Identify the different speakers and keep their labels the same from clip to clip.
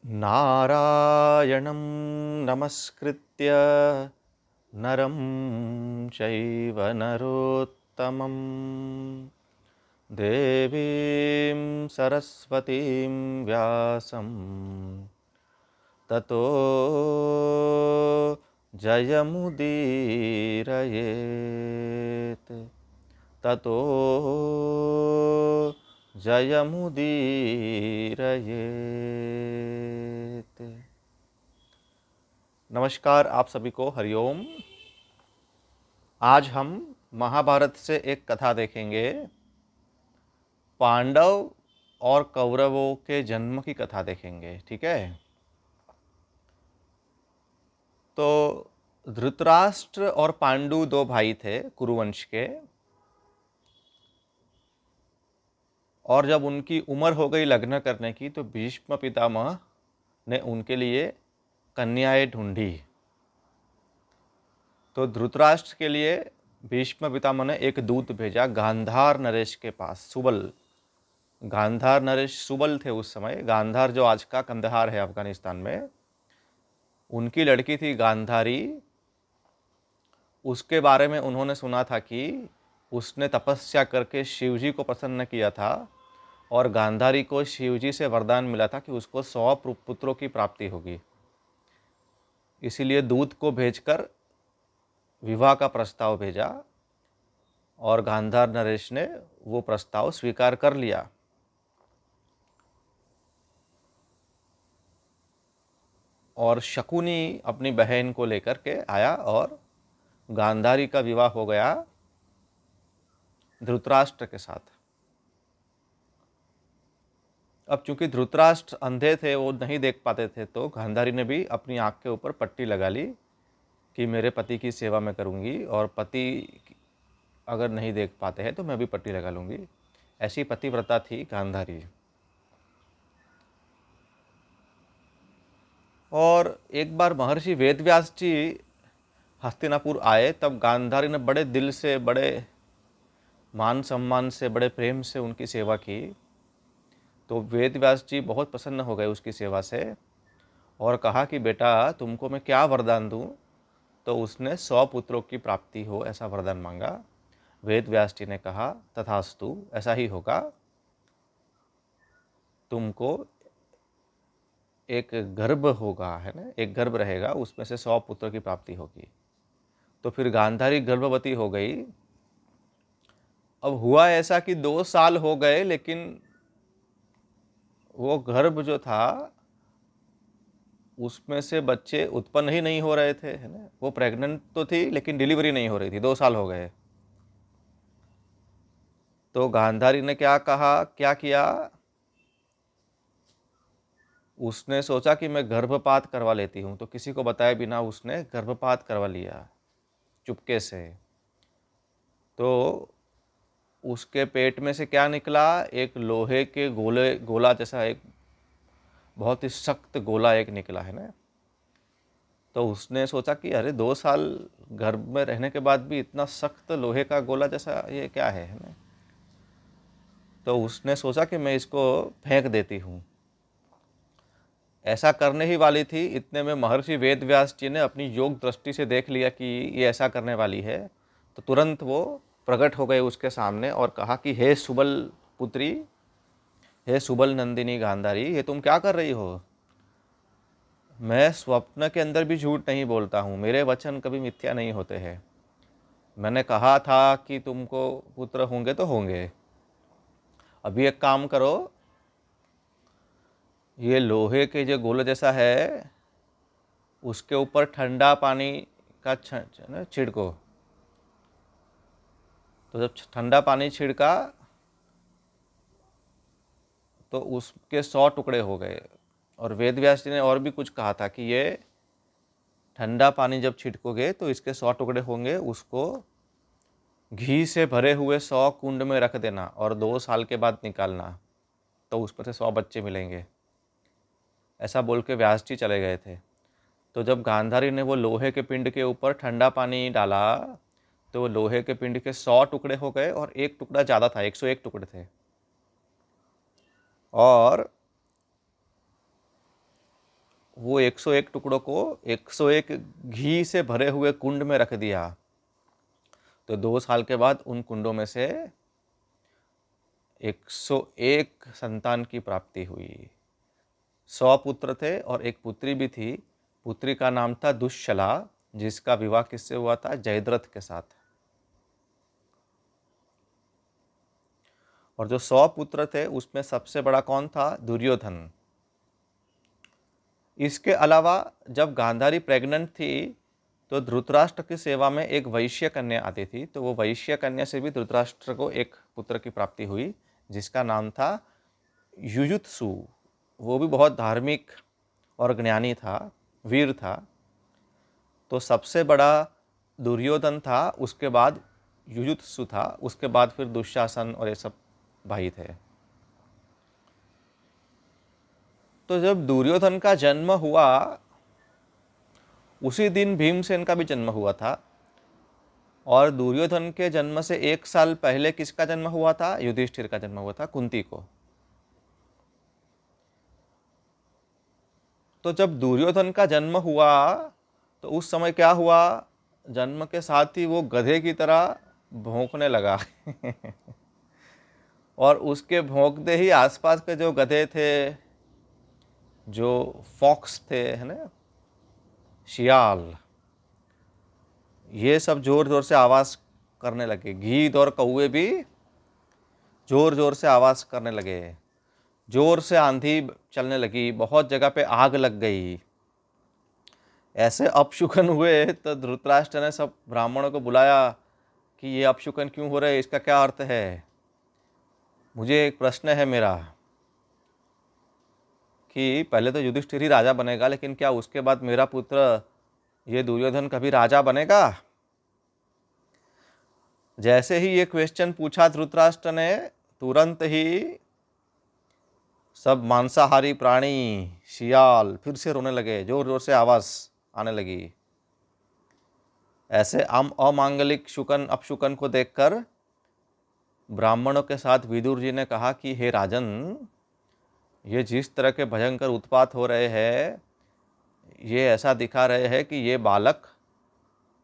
Speaker 1: नारायणं नमस्कृत्य नरं चैव नरोत्तमं देवीं सरस्वतीं व्यासं ततो जयमुदीरयेत् ततो जयमुदीरयेत्। नमस्कार आप सभी को, हरिओम। आज हम महाभारत से एक कथा देखेंगे। पांडव और कौरवों के जन्म की कथा देखेंगे, ठीक है। तो धृतराष्ट्र और पांडु दो भाई थे कुरुवंश के, और जब उनकी उम्र हो गई लग्न करने की तो भीष्म पितामह ने उनके लिए कन्याएं ढूंढी। तो धृतराष्ट्र के लिए भीष्म पितामह ने एक दूत भेजा गांधार नरेश के पास। सुबल, गांधार नरेश सुबल थे उस समय। गांधार जो आज का कंदहार है अफगानिस्तान में, उनकी लड़की थी गांधारी। उसके बारे में उन्होंने सुना था कि उसने तपस्या करके शिवजी को प्रसन्न किया था, और गांधारी को शिवजी से वरदान मिला था कि उसको 100 पुत्रों की प्राप्ति होगी। इसीलिए दूत को भेजकर विवाह का प्रस्ताव भेजा, और गांधार नरेश ने वो प्रस्ताव स्वीकार कर लिया। और शकुनी अपनी बहन को लेकर के आया और गांधारी का विवाह हो गया धृतराष्ट्र के साथ। अब चूंकि धृतराष्ट्र अंधे थे, वो नहीं देख पाते थे, तो गांधारी ने भी अपनी आँख के ऊपर पट्टी लगा ली कि मेरे पति की सेवा मैं करूंगी, और पति अगर नहीं देख पाते हैं तो मैं भी पट्टी लगा लूंगी। ऐसी पतिव्रता थी गांधारी। और एक बार महर्षि वेदव्यास जी हस्तिनापुर आए, तब गांधारी ने बड़े दिल से, बड़े मान सम्मान से, बड़े प्रेम से उनकी सेवा की। तो वेदव्यास जी बहुत प्रसन्न हो गए उसकी सेवा से, और कहा कि बेटा तुमको मैं क्या वरदान दूं। तो उसने 100 पुत्रों की प्राप्ति हो ऐसा वरदान मांगा। वेदव्यास जी ने कहा तथास्तु, ऐसा ही होगा। तुमको एक गर्भ होगा, है ना, एक गर्भ रहेगा, उसमें से 100 पुत्र की प्राप्ति होगी। तो फिर गांधारी गर्भवती हो गई। अब हुआ ऐसा कि 2 साल हो गए, लेकिन वो गर्भ जो था उसमें से बच्चे उत्पन्न ही नहीं हो रहे थे, है ना। वो प्रेग्नेंट तो थी लेकिन डिलीवरी नहीं हो रही थी, 2 साल हो गए। तो गांधारी ने क्या किया, उसने सोचा कि मैं गर्भपात करवा लेती हूँ। तो किसी को बताए बिना उसने गर्भपात करवा लिया चुपके से। तो उसके पेट में से क्या निकला, एक लोहे के गोला जैसा एक बहुत ही सख्त गोला एक निकला, है ना। तो उसने सोचा कि अरे 2 साल गर्भ में रहने के बाद भी इतना सख्त लोहे का गोला जैसा ये क्या है ना। तो उसने सोचा कि मैं इसको फेंक देती हूँ। ऐसा करने ही वाली थी, इतने में महर्षि वेदव्यास जी ने अपनी योग दृष्टि से देख लिया कि ये ऐसा करने वाली है। तो तुरंत वो प्रकट हो गए उसके सामने और कहा कि हे सुबल पुत्री, हे सुबल नंदिनी गांधारी, ये तुम क्या कर रही हो। मैं स्वप्न के अंदर भी झूठ नहीं बोलता हूँ, मेरे वचन कभी मिथ्या नहीं होते हैं। मैंने कहा था कि तुमको पुत्र होंगे तो होंगे। अभी एक काम करो, ये लोहे के जो गोले जैसा है उसके ऊपर ठंडा पानी का छिड़को। तो जब ठंडा पानी छिड़का तो उसके 100 टुकड़े हो गए। और वेदव्यास जी ने और भी कुछ कहा था कि ये ठंडा पानी जब छिड़कोगे तो इसके 100 टुकड़े होंगे, उसको घी से भरे हुए 100 कुंड में रख देना और 2 साल के बाद निकालना, तो उसमें से 100 बच्चे मिलेंगे। ऐसा बोल के व्यास जी चले गए थे। तो जब गांधारी ने वो लोहे के पिंड के ऊपर ठंडा पानी डाला तो वो लोहे के पिंड के 100 टुकड़े हो गए, और एक टुकड़ा ज़्यादा था, 101 टुकड़े थे। और वो 101 टुकड़ों को 101 घी से भरे हुए कुंड में रख दिया। तो 2 साल के बाद उन कुंडों में से 101 संतान की प्राप्ति हुई। 100 पुत्र थे और एक पुत्री भी थी। पुत्री का नाम था दुश्शला, जिसका विवाह किससे हुआ था? जयद्रथ के साथ। और जो 100 पुत्र थे उसमें सबसे बड़ा कौन था? दुर्योधन। इसके अलावा जब गांधारी प्रेग्नेंट थी तो धृतराष्ट्र की सेवा में एक वैश्य कन्या आती थी। तो वो वैश्य कन्या से भी धृतराष्ट्र को एक पुत्र की प्राप्ति हुई, जिसका नाम था युयुत्सु। वो भी बहुत धार्मिक और ज्ञानी था, वीर था। तो सबसे बड़ा दुर्योधन था, उसके बाद युयुत्सु था, उसके बाद फिर दुशासन और ये सब भाई थे। तो जब दुर्योधन का जन्म हुआ उसी दिन भीमसेन का भी जन्म हुआ था। और दुर्योधन के जन्म से 1 साल पहले किसका जन्म हुआ था? युधिष्ठिर का जन्म हुआ था, कुंती को। तो जब दुर्योधन का जन्म हुआ तो उस समय क्या हुआ? जन्म के साथ ही वो गधे की तरह भौंकने लगा और उसके भौंकते ही आसपास के जो गधे थे, जो फॉक्स थे, है ना, शियाल, ये सब जोर जोर से आवाज करने लगे। गीद और कौवे भी जोर जोर से आवाज करने लगे। जोर से आंधी चलने लगी, बहुत जगह पे आग लग गई। ऐसे अपशुकन हुए तो धृतराष्ट्र ने सब ब्राह्मणों को बुलाया कि ये अपशुकन क्यों हो रहे हैं, इसका क्या अर्थ है? मुझे एक प्रश्न है मेरा कि पहले तो युधिष्ठिर ही राजा बनेगा, लेकिन क्या उसके बाद मेरा पुत्र ये दुर्योधन कभी राजा बनेगा? जैसे ही ये क्वेश्चन पूछा धृतराष्ट्र ने, तुरंत ही सब मांसाहारी प्राणी, शियाल फिर से रोने लगे, जोर जोर से आवाज आने लगी। ऐसे अमांगलिक शुकन अपशुकन को देखकर ब्राह्मणों के साथ विदुर जी ने कहा कि हे राजन, ये जिस तरह के भयंकर उत्पात हो रहे हैं, ये ऐसा दिखा रहे हैं कि ये बालक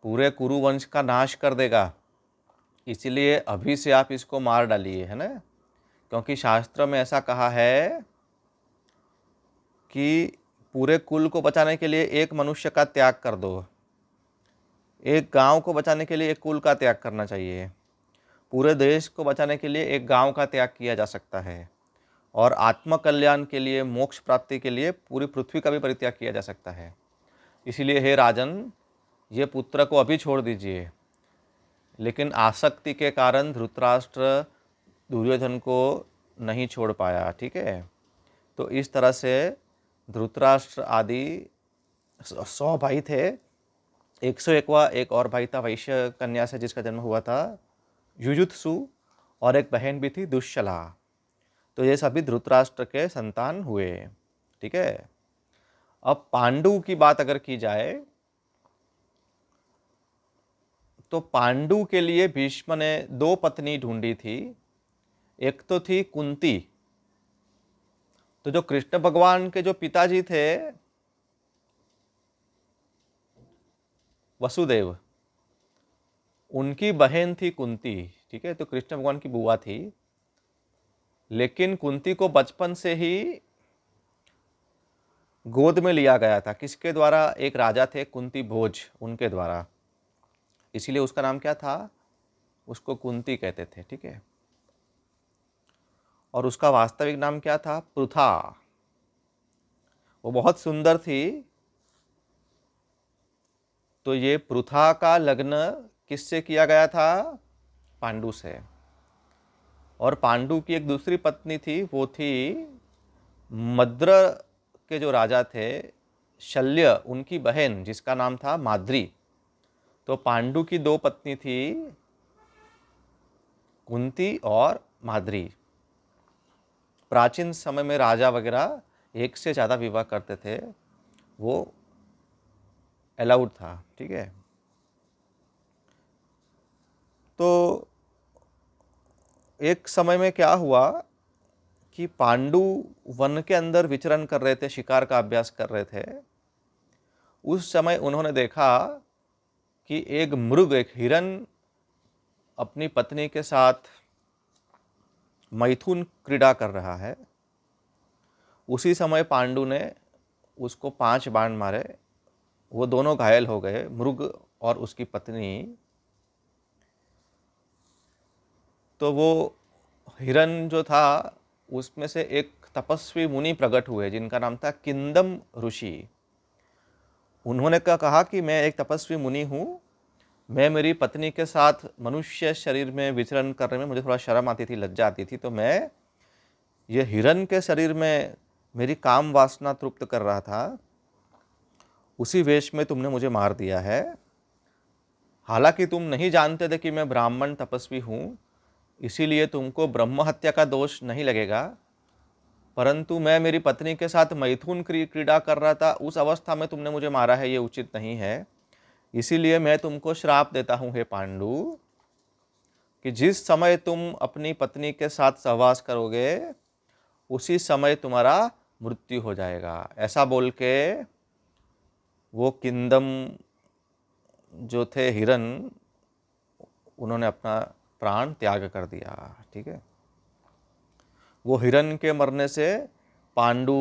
Speaker 1: पूरे कुरुवंश का नाश कर देगा। इसलिए अभी से आप इसको मार डालिए, है ना। क्योंकि शास्त्र में ऐसा कहा है कि पूरे कुल को बचाने के लिए एक मनुष्य का त्याग कर दो, एक गांव को बचाने के लिए एक कुल का त्याग करना चाहिए, पूरे देश को बचाने के लिए एक गांव का त्याग किया जा सकता है, और आत्म कल्याण के लिए, मोक्ष प्राप्ति के लिए पूरी पृथ्वी का भी परित्याग किया जा सकता है। इसीलिए हे राजन, ये पुत्र को अभी छोड़ दीजिए। लेकिन आसक्ति के कारण धृतराष्ट्र दुर्योधन को नहीं छोड़ पाया, ठीक है। तो इस तरह से धृतराष्ट्र आदि 100 भाई थे। 101वां एक और भाई था वैश्य कन्या से, जिसका जन्म हुआ था युयुत्सु, और एक बहन भी थी दुश्शला। तो ये सभी धृतराष्ट्र के संतान हुए, ठीक है। अब पांडु की बात अगर की जाए तो पांडु के लिए भीष्म ने 2 पत्नी ढूंढी थी। एक तो थी कुंती। तो जो कृष्ण भगवान के जो पिताजी थे वसुदेव, उनकी बहन थी कुंती, ठीक है। तो कृष्ण भगवान की बुआ थी। लेकिन कुंती को बचपन से ही गोद में लिया गया था। किसके द्वारा? एक राजा थे कुंती भोज, उनके द्वारा। इसीलिए उसका नाम क्या था? उसको कुंती कहते थे, ठीक है। और उसका वास्तविक नाम क्या था? पृथा। वो बहुत सुंदर थी। तो ये पृथा का लग्न किससे किया गया था? पांडु से। और पांडु की एक दूसरी पत्नी थी, वो थी मद्र के जो राजा थे शल्य, उनकी बहन, जिसका नाम था माद्री। तो पांडु की 2 पत्नी थी, कुंती और माद्री। प्राचीन समय में राजा वगैरह एक से ज़्यादा विवाह करते थे, वो अलाउड था, ठीक है। तो एक समय में क्या हुआ कि पांडु वन के अंदर विचरण कर रहे थे, शिकार का अभ्यास कर रहे थे। उस समय उन्होंने देखा कि एक मृग, एक हिरन अपनी पत्नी के साथ मैथुन क्रीड़ा कर रहा है। उसी समय पांडु ने उसको 5 बाण मारे, वो दोनों घायल हो गए, मृग और उसकी पत्नी। तो वो हिरन जो था उसमें से एक तपस्वी मुनि प्रकट हुए जिनका नाम था किंदम ऋषि। उन्होंने कहा कि मैं एक तपस्वी मुनि हूँ, मैं मेरी पत्नी के साथ मनुष्य शरीर में विचरण करने में मुझे थोड़ा शर्म आती थी, लज्जा आती थी, तो मैं ये हिरन के शरीर में मेरी काम वासना तृप्त कर रहा था, उसी वेश में तुमने मुझे मार दिया है। हालांकि तुम नहीं जानते थे कि मैं ब्राह्मण तपस्वी हूँ, इसीलिए तुमको ब्रह्म हत्या का दोष नहीं लगेगा, परंतु मैं मेरी पत्नी के साथ मैथुन क्रीड़ा कर रहा था, उस अवस्था में तुमने मुझे मारा है, ये उचित नहीं है। इसीलिए मैं तुमको श्राप देता हूँ हे पांडु, कि जिस समय तुम अपनी पत्नी के साथ सहवास करोगे उसी समय तुम्हारा मृत्यु हो जाएगा। ऐसा बोल के वो किंदम जो थे हिरन, उन्होंने अपना प्राण त्याग कर दिया। ठीक है। वो हिरन के मरने से पांडु,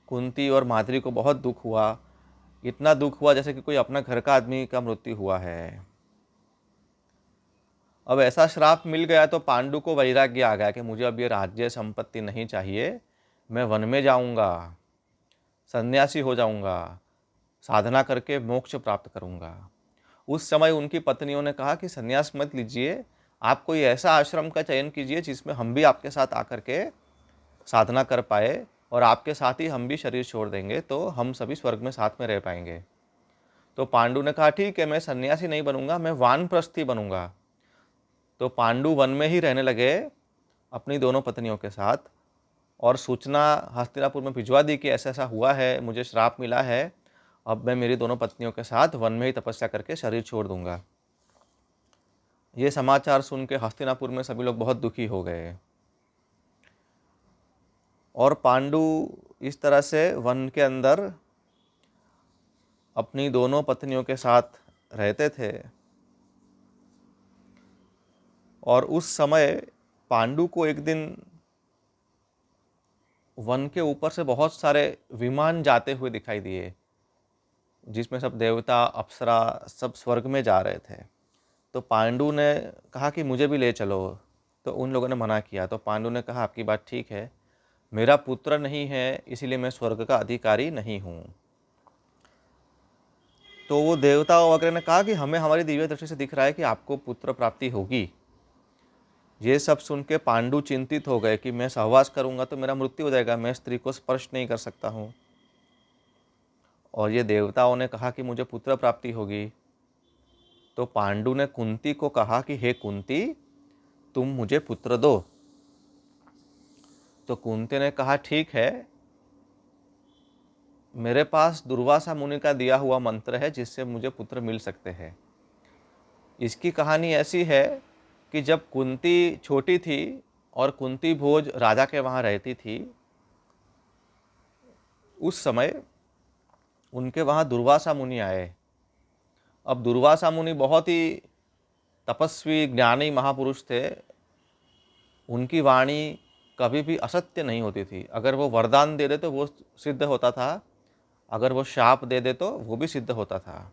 Speaker 1: कुंती और माद्री को बहुत दुख हुआ। इतना दुख हुआ जैसे कि कोई अपना घर का आदमी का मृत्यु हुआ है। अब ऐसा श्राप मिल गया तो पांडु को वैराग्य आ गया कि मुझे अब ये राज्य संपत्ति नहीं चाहिए, मैं वन में जाऊंगा, सन्यासी हो जाऊंगा, साधना करके मोक्ष प्राप्त करूंगा। उस समय उनकी पत्नियों ने कहा कि सन्यास मत लीजिए, आप कोई ऐसा आश्रम का चयन कीजिए जिसमें हम भी आपके साथ आकर के साधना कर पाए और आपके साथ ही हम भी शरीर छोड़ देंगे, तो हम सभी स्वर्ग में साथ में रह पाएंगे। तो पांडु ने कहा ठीक है, मैं सन्यासी नहीं बनूंगा, मैं वानप्रस्थी बनूंगा। तो पांडु वन में ही रहने लगे अपनी दोनों पत्नियों के साथ, और सूचना हस्तिनापुर में भिजवा दी कि ऐसा ऐसा हुआ है, मुझे श्राप मिला है, अब मैं मेरी दोनों पत्नियों के साथ वन में ही तपस्या करके शरीर छोड़ दूंगा। ये समाचार सुन के हस्तिनापुर में सभी लोग बहुत दुखी हो गए, और पांडु इस तरह से वन के अंदर अपनी दोनों पत्नियों के साथ रहते थे। और उस समय पांडु को एक दिन वन के ऊपर से बहुत सारे विमान जाते हुए दिखाई दिए, जिसमें सब देवता, अप्सरा सब स्वर्ग में जा रहे थे। तो पांडु ने कहा कि मुझे भी ले चलो, तो उन लोगों ने मना किया। तो पांडु ने कहा आपकी बात ठीक है, मेरा पुत्र नहीं है, इसीलिए मैं स्वर्ग का अधिकारी नहीं हूँ। तो वो देवता वगैरह ने कहा कि हमें हमारी दिव्य दृष्टि से दिख रहा है कि आपको पुत्र प्राप्ति होगी। ये सब सुन के पांडु चिंतित हो गए कि मैं सहवास करूंगा तो मेरा मृत्यु हो जाएगा, मैं स्त्री को स्पर्श नहीं कर सकता हूँ। और ये देवताओं ने कहा कि मुझे पुत्र प्राप्ति होगी। तो पांडु ने कुंती को कहा कि हे कुंती, तुम मुझे पुत्र दो। तो कुंती ने कहा ठीक है, मेरे पास दुर्वासा मुनि का दिया हुआ मंत्र है जिससे मुझे पुत्र मिल सकते हैं। इसकी कहानी ऐसी है कि जब कुंती छोटी थी और कुंती भोज राजा के वहाँ रहती थी, उस समय उनके वहाँ दुर्वासा मुनि आए। अब दुर्वासा मुनि बहुत ही तपस्वी ज्ञानी महापुरुष थे। उनकी वाणी कभी भी असत्य नहीं होती थी। अगर वो वरदान दे दे तो वो सिद्ध होता था, अगर वो शाप दे दे तो वो भी सिद्ध होता था।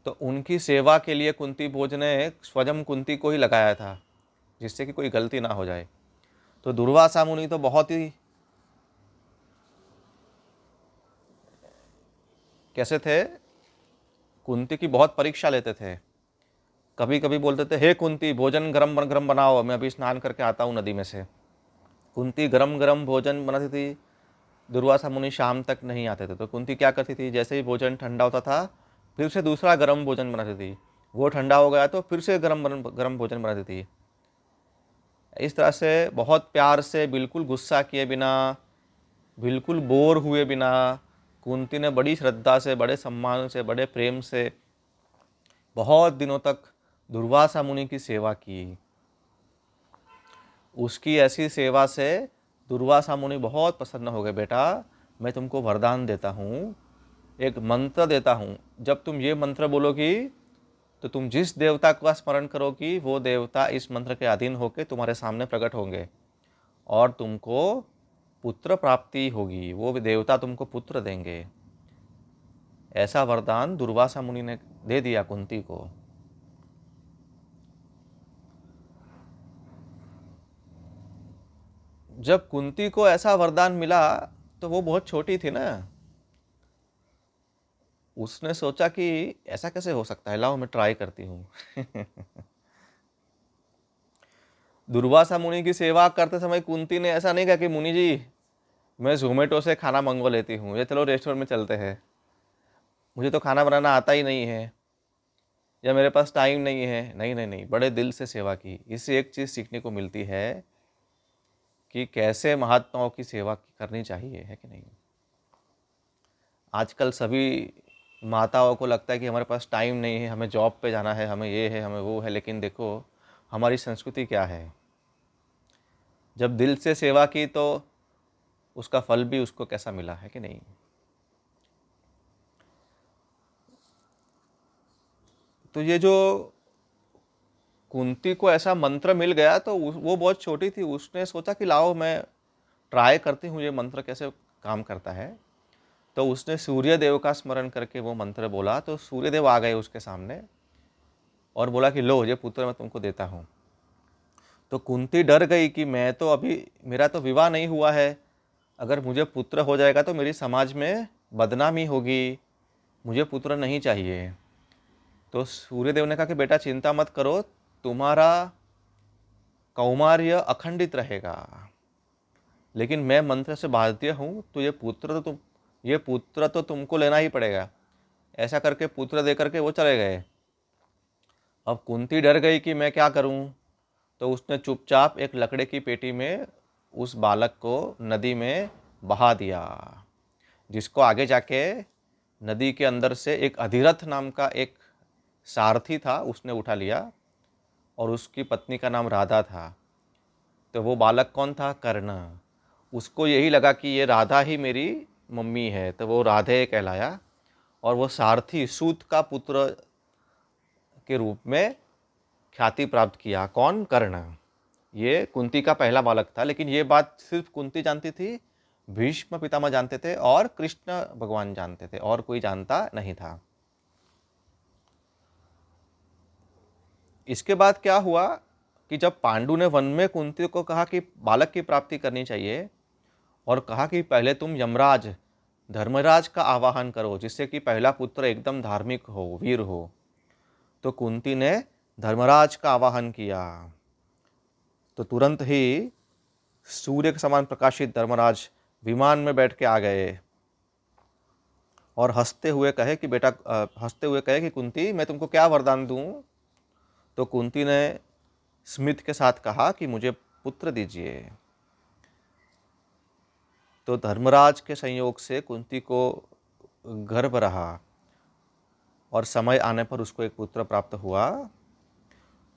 Speaker 1: तो उनकी सेवा के लिए कुंती भोज ने स्वयं कुंती को ही लगाया था, जिससे कि कोई गलती ना हो जाए। तो दुर्वासा मुनि तो बहुत ही कैसे थे, कुंती की बहुत परीक्षा लेते थे। कभी कभी बोलते थे हे कुंती, भोजन गरम गरम बनाओ, मैं अभी स्नान करके आता हूँ नदी में से। कुंती गरम गरम भोजन बनाती थी, दुर्वासा मुनि शाम तक नहीं आते थे। तो कुंती क्या करती थी, जैसे ही भोजन ठंडा होता था फिर से दूसरा गर्म भोजन बनाती थी, वो ठंडा हो गया तो फिर से गरम गरम भोजन बनाती थी। इस तरह से बहुत प्यार से, बिल्कुल गुस्सा किए बिना, बिल्कुल बोर हुए बिना, कुंती ने बड़ी श्रद्धा से, बड़े सम्मान से, बड़े प्रेम से बहुत दिनों तक दुर्वासा मुनि की सेवा की। उसकी ऐसी सेवा से दुर्वासा मुनि बहुत प्रसन्न हो गए, बेटा मैं तुमको वरदान देता हूँ, एक मंत्र देता हूँ, जब तुम ये मंत्र बोलोगी तो तुम जिस देवता का स्मरण करोगी वो देवता इस मंत्र के अधीन होकर तुम्हारे सामने प्रकट होंगे और तुमको पुत्र प्राप्ति होगी, वो देवता तुमको पुत्र देंगे। ऐसा वरदान दुर्वासा मुनि ने दे दिया कुंती को। जब कुंती को ऐसा वरदान मिला तो वो बहुत छोटी थी ना, उसने सोचा कि ऐसा कैसे हो सकता है, लाओ मैं ट्राई करती हूँ। दुर्वासा मुनि की सेवा करते समय कुंती ने ऐसा नहीं कहा कि मुनि जी मैं जोमेटो से खाना मंगवा लेती हूँ, या चलो रेस्टोरेंट में चलते हैं, मुझे तो खाना बनाना आता ही नहीं है, या मेरे पास टाइम नहीं है। नहीं नहीं नहीं, बड़े दिल से सेवा की। इससे एक चीज़ सीखने को मिलती है कि कैसे महात्माओं की सेवा करनी चाहिए, है कि नहीं। आजकल सभी माताओं को लगता है कि हमारे पास टाइम नहीं है, हमें जॉब पे जाना है, हमें ये है, हमें वो है, लेकिन देखो हमारी संस्कृति क्या है, जब दिल से सेवा की तो उसका फल भी उसको कैसा मिला, है कि नहीं। तो ये जो कुंती को ऐसा मंत्र मिल गया तो वो बहुत छोटी थी, उसने सोचा कि लाओ मैं ट्राई करती हूँ ये मंत्र कैसे काम करता है। तो उसने सूर्य देव का स्मरण करके वो मंत्र बोला, तो सूर्य देव आ गए उसके सामने और बोला कि लो ये पुत्र मैं तुमको देता हूँ। तो कुंती डर गई कि मैं तो अभी, मेरा तो विवाह नहीं हुआ है, अगर मुझे पुत्र हो जाएगा तो मेरी समाज में बदनामी होगी, मुझे पुत्र नहीं चाहिए। तो सूर्यदेव ने कहा कि बेटा चिंता मत करो, तुम्हारा कौमार्य अखंडित रहेगा, लेकिन मैं मंत्र से बाध्य हूँ, तो ये पुत्र तो तुमको लेना ही पड़ेगा। ऐसा करके पुत्र दे करके वो चले गए। अब कुंती डर गई कि मैं क्या करूँ, तो उसने चुपचाप एक लकड़े की पेटी में उस बालक को नदी में बहा दिया, जिसको आगे जाके नदी के अंदर से एक अधिरथ नाम का एक सारथी था, उसने उठा लिया और उसकी पत्नी का नाम राधा था। तो वो बालक कौन था, कर्ण। उसको यही लगा कि ये राधा ही मेरी मम्मी है, तो वो राधे कहलाया और वो सारथी सूत का पुत्र के रूप में ख्याति प्राप्त किया। कौन, कर्ण। ये कुंती का पहला बालक था, लेकिन ये बात सिर्फ कुंती जानती थी, भीष्म पितामह जानते थे और कृष्ण भगवान जानते थे, और कोई जानता नहीं था। इसके बाद क्या हुआ कि जब पांडु ने वन में कुंती को कहा कि बालक की प्राप्ति करनी चाहिए और कहा कि पहले तुम यमराज धर्मराज का आवाहन करो, जिससे कि पहला पुत्र एकदम धार्मिक हो, वीर हो, तो कुंती ने धर्मराज का आवाहन किया। तो तुरंत ही सूर्य के समान प्रकाशित धर्मराज विमान में बैठ के आ गए और हंसते हुए कहे कि कुंती मैं तुमको क्या वरदान दूं। तो कुंती ने स्मित के साथ कहा कि मुझे पुत्र दीजिए। तो धर्मराज के संयोग से कुंती को गर्भ रहा और समय आने पर उसको एक पुत्र प्राप्त हुआ।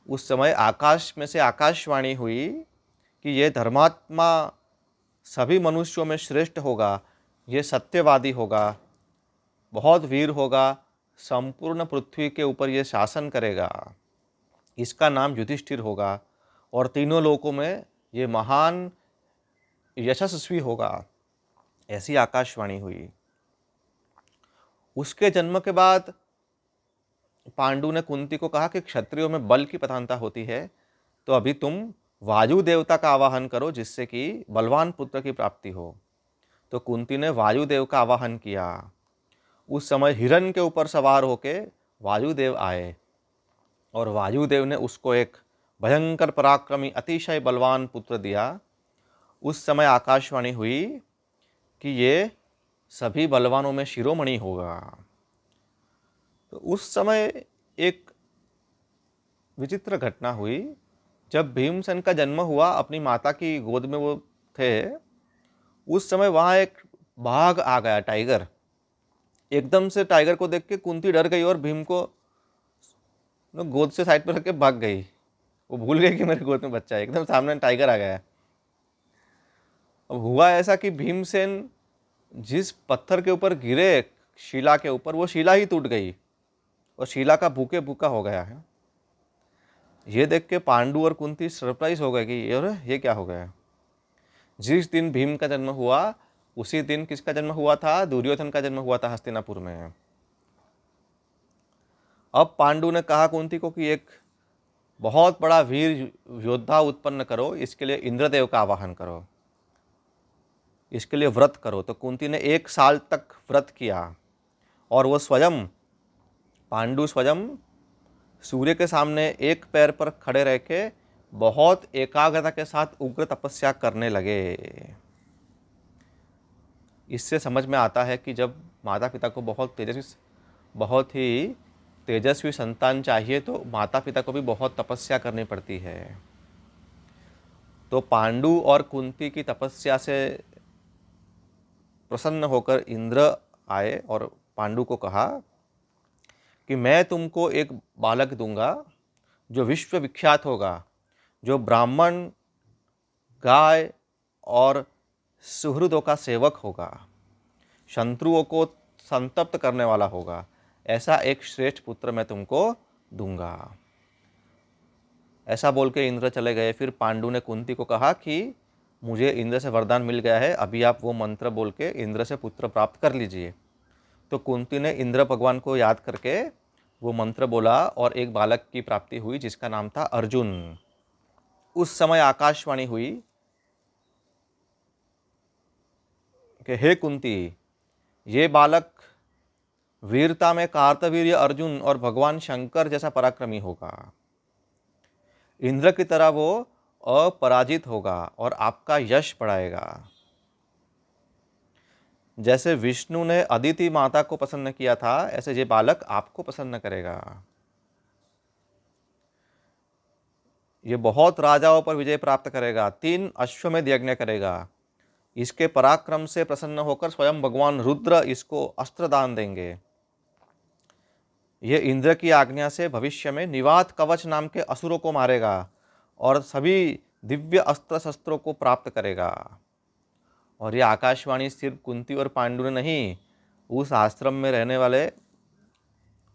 Speaker 1: उस समय आकाश में से आकाशवाणी हुई कि ये धर्मात्मा सभी मनुष्यों में श्रेष्ठ होगा, ये सत्यवादी होगा, बहुत वीर होगा, संपूर्ण पृथ्वी के ऊपर ये शासन करेगा, इसका नाम युधिष्ठिर होगा और तीनों लोकों में ये महान यशस्वी होगा। ऐसी आकाशवाणी हुई। उसके जन्म के बाद पांडु ने कुंती को कहा कि क्षत्रियों में बल की प्रधानता होती है, तो अभी तुम वायु देवता का आवाहन करो, जिससे कि बलवान पुत्र की प्राप्ति हो। तो कुंती ने वायुदेव का आवाहन किया। उस समय हिरण के ऊपर सवार होके वायुदेव आए और वायुदेव ने उसको एक भयंकर पराक्रमी अतिशय बलवान पुत्र दिया। उस समय आकाशवाणी हुई कि ये सभी बलवानों में शिरोमणि होगा। तो उस समय एक विचित्र घटना हुई। जब भीमसेन का जन्म हुआ, अपनी माता की गोद में वो थे, उस समय वहाँ एक बाघ आ गया, टाइगर। एकदम से टाइगर को देख के कुंती डर गई और भीम को गोद से साइड पर रख के भाग गई। वो भूल गई कि मेरे गोद में बच्चा है, एकदम सामने टाइगर आ गया अब हुआ ऐसा कि भीमसेन जिस पत्थर के ऊपर गिरे, शिला के ऊपर, वो शिला ही टूट गई और शिला का भूखे भूखा हो गया है। ये देख के पांडु और कुंती सरप्राइज हो गए कि अरे ये क्या हो गया। जिस दिन भीम का जन्म हुआ उसी दिन किसका जन्म हुआ था? दुर्योधन का जन्म हुआ था हस्तिनापुर में। अब पांडु ने कहा कुंती को कि एक बहुत बड़ा वीर योद्धा उत्पन्न करो, इसके लिए इंद्रदेव का आवाहन करो, इसके लिए व्रत करो। तो कुंती ने 1 साल तक व्रत किया और वो स्वयं, पांडु स्वयं सूर्य के सामने एक पैर पर खड़े रह के बहुत एकाग्रता के साथ उग्र तपस्या करने लगे। इससे समझ में आता है कि जब माता पिता को बहुत ही तेजस्वी संतान चाहिए तो माता पिता को भी बहुत तपस्या करनी पड़ती है। तो पांडु और कुंती की तपस्या से प्रसन्न होकर इंद्र आए और पांडु को कहा कि मैं तुमको एक बालक दूंगा जो विश्व विख्यात होगा, जो ब्राह्मण, गाय और सुहृदों का सेवक होगा, शत्रुओं को संतप्त करने वाला होगा। ऐसा एक श्रेष्ठ पुत्र मैं तुमको दूंगा। ऐसा बोल के इंद्र चले गए। फिर पांडु ने कुंती को कहा कि मुझे इंद्र से वरदान मिल गया है, अभी आप वो मंत्र बोल के इंद्र से पुत्र प्राप्त कर लीजिए। तो कुंती ने इंद्र भगवान को याद करके वो मंत्र बोला और एक बालक की प्राप्ति हुई जिसका नाम था अर्जुन। उस समय आकाशवाणी हुई कि हे कुंती, ये बालक वीरता में कार्तवीर्य अर्जुन और भगवान शंकर जैसा पराक्रमी होगा। इंद्र की तरह वो अपराजित होगा और आपका यश बढ़ाएगा। जैसे विष्णु ने अदिति माता को प्रसन्न किया था, ऐसे ये बालक आपको प्रसन्न करेगा। ये बहुत राजाओं पर विजय प्राप्त करेगा, 3 अश्वमेध यज्ञ करेगा। इसके पराक्रम से प्रसन्न होकर स्वयं भगवान रुद्र इसको अस्त्र दान देंगे। ये इंद्र की आज्ञा से भविष्य में निवात कवच नाम के असुरों को मारेगा और सभी दिव्य अस्त्र शस्त्रों को प्राप्त करेगा। और ये आकाशवाणी सिर्फ कुंती और पांडु ने नहीं, उस आश्रम में रहने वाले,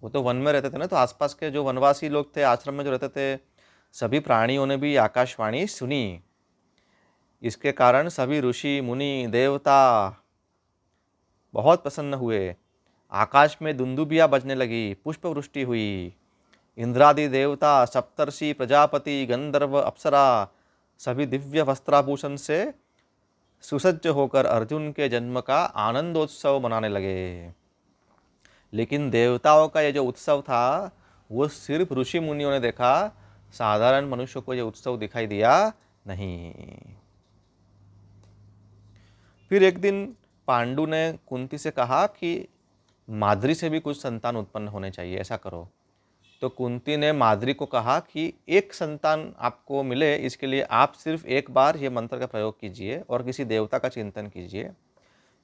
Speaker 1: वो तो वन में रहते थे ना, तो आसपास के जो वनवासी लोग थे, आश्रम में जो रहते थे, सभी प्राणियों ने भी आकाशवाणी सुनी। इसके कारण सभी ऋषि, मुनि, देवता बहुत प्रसन्न हुए। आकाश में दुंदुबियाँ बजने लगी, पुष्प वृष्टि हुई। इंद्रादि देवता, सप्तर्षि, प्रजापति, गंधर्व, अप्सरा सभी दिव्य वस्त्राभूषण से सुसज्ज होकर अर्जुन के जन्म का आनंदोत्सव मनाने लगे। लेकिन देवताओं का ये जो उत्सव था वो सिर्फ ऋषि मुनियों ने देखा, साधारण मनुष्य को ये उत्सव दिखाई दिया नहीं। फिर एक दिन पांडु ने कुंती से कहा कि माद्री से भी कुछ संतान उत्पन्न होने चाहिए, ऐसा करो। तो कुंती ने माद्री को कहा कि एक संतान आपको मिले, इसके लिए आप सिर्फ एक बार ये मंत्र का प्रयोग कीजिए और किसी देवता का चिंतन कीजिए।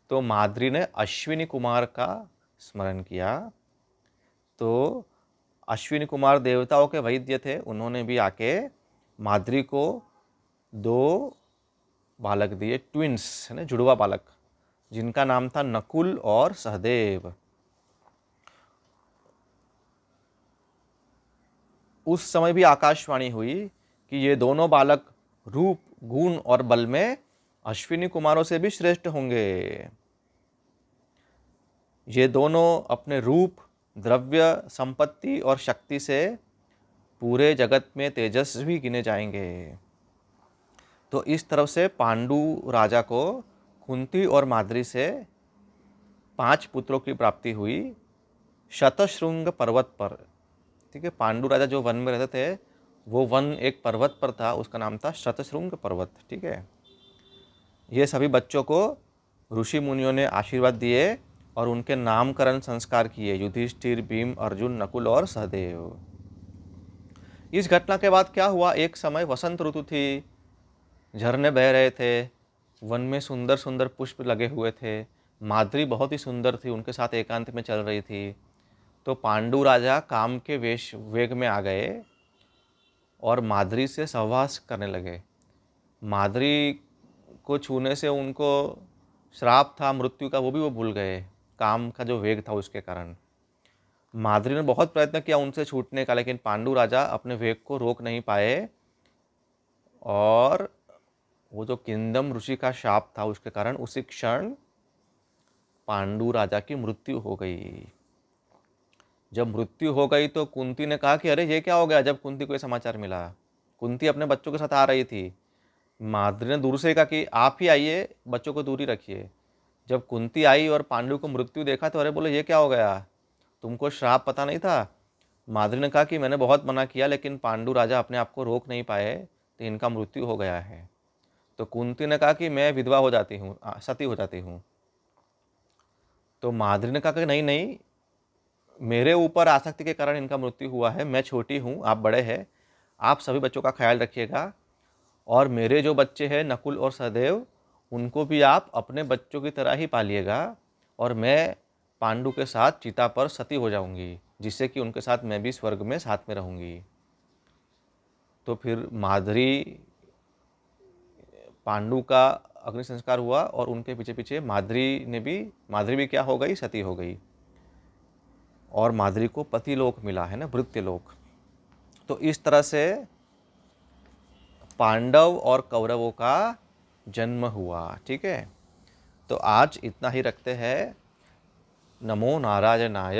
Speaker 1: तो माद्री ने अश्विनी कुमार का स्मरण किया। तो अश्विनी कुमार देवताओं के वैद्य थे, उन्होंने भी आके माद्री को 2 बालक दिए, ट्विंस है ना, जुड़वा बालक, जिनका नाम था नकुल और सहदेव। उस समय भी आकाशवाणी हुई कि ये दोनों बालक रूप, गुण और बल में अश्विनी कुमारों से भी श्रेष्ठ होंगे। ये दोनों अपने रूप, द्रव्य, संपत्ति और शक्ति से पूरे जगत में तेजस्वी गिने जाएंगे। तो इस तरफ से पांडु राजा को कुंती और माद्री से 5 पुत्रों की प्राप्ति हुई शतशृंग पर्वत पर। ठीक है, पांडु राजा जो वन में रहते थे, वो वन एक पर्वत पर था, उसका नाम था शतशृंग पर्वत। ठीक है, ये सभी बच्चों को ऋषि मुनियों ने आशीर्वाद दिए और उनके नामकरण संस्कार किए, युधिष्ठिर, भीम, अर्जुन, नकुल और सहदेव। इस घटना के बाद क्या हुआ, एक समय वसंत ऋतु थी, झरने बह रहे थे, वन में सुंदर सुंदर पुष्प लगे हुए थे, माद्री बहुत ही सुंदर थी, उनके साथ एकांत में चल रही थी। तो पांडु राजा काम के वेग में आ गए और माद्री से सहवास करने लगे। माद्री को छूने से उनको श्राप था मृत्यु का, वो भी वो भूल गए, काम का जो वेग था उसके कारण। माद्री ने बहुत प्रयत्न किया उनसे छूटने का, लेकिन पांडु राजा अपने वेग को रोक नहीं पाए, और वो जो किंदम ऋषि का शाप था उसके कारण उसी क्षण पांडु राजा की मृत्यु हो गई। जब मृत्यु हो गई तो कुंती ने कहा कि अरे ये क्या हो गया। जब कुंती को ये समाचार मिला, कुंती अपने बच्चों के साथ आ रही थी, माद्री ने दूर से कहा कि आप ही आइए, बच्चों को दूर ही रखिए। जब कुंती आई और पांडु को मृत्यु देखा तो अरे बोले ये क्या हो गया, तुमको श्राप पता नहीं था। माद्री ने कहा कि मैंने बहुत मना किया, लेकिन पांडु राजा अपने आप को रोक नहीं पाए, तो इनका मृत्यु हो गया है। तो कुंती ने कहा कि मैं विधवा हो जाती हूँ, सती हो जाती हूँ। तो माद्री ने कहा कि नहीं नहीं, मेरे ऊपर आसक्ति के कारण इनका मृत्यु हुआ है, मैं छोटी हूँ, आप बड़े हैं, आप सभी बच्चों का ख्याल रखिएगा, और मेरे जो बच्चे हैं नकुल और सहदेव, उनको भी आप अपने बच्चों की तरह ही पालिएगा, और मैं पांडु के साथ चिता पर सती हो जाऊंगी, जिससे कि उनके साथ मैं भी स्वर्ग में साथ में रहूंगी। तो फिर पांडु का अग्नि संस्कार हुआ, और उनके पीछे पीछे माद्री भी क्या हो गई, सती हो गई, और माद्री को पति लोक मिला है ना, भृत्य लोक। तो इस तरह से पांडव और कौरवों का जन्म हुआ। ठीक है, तो आज इतना ही रखते हैं। नमो नारायणाय।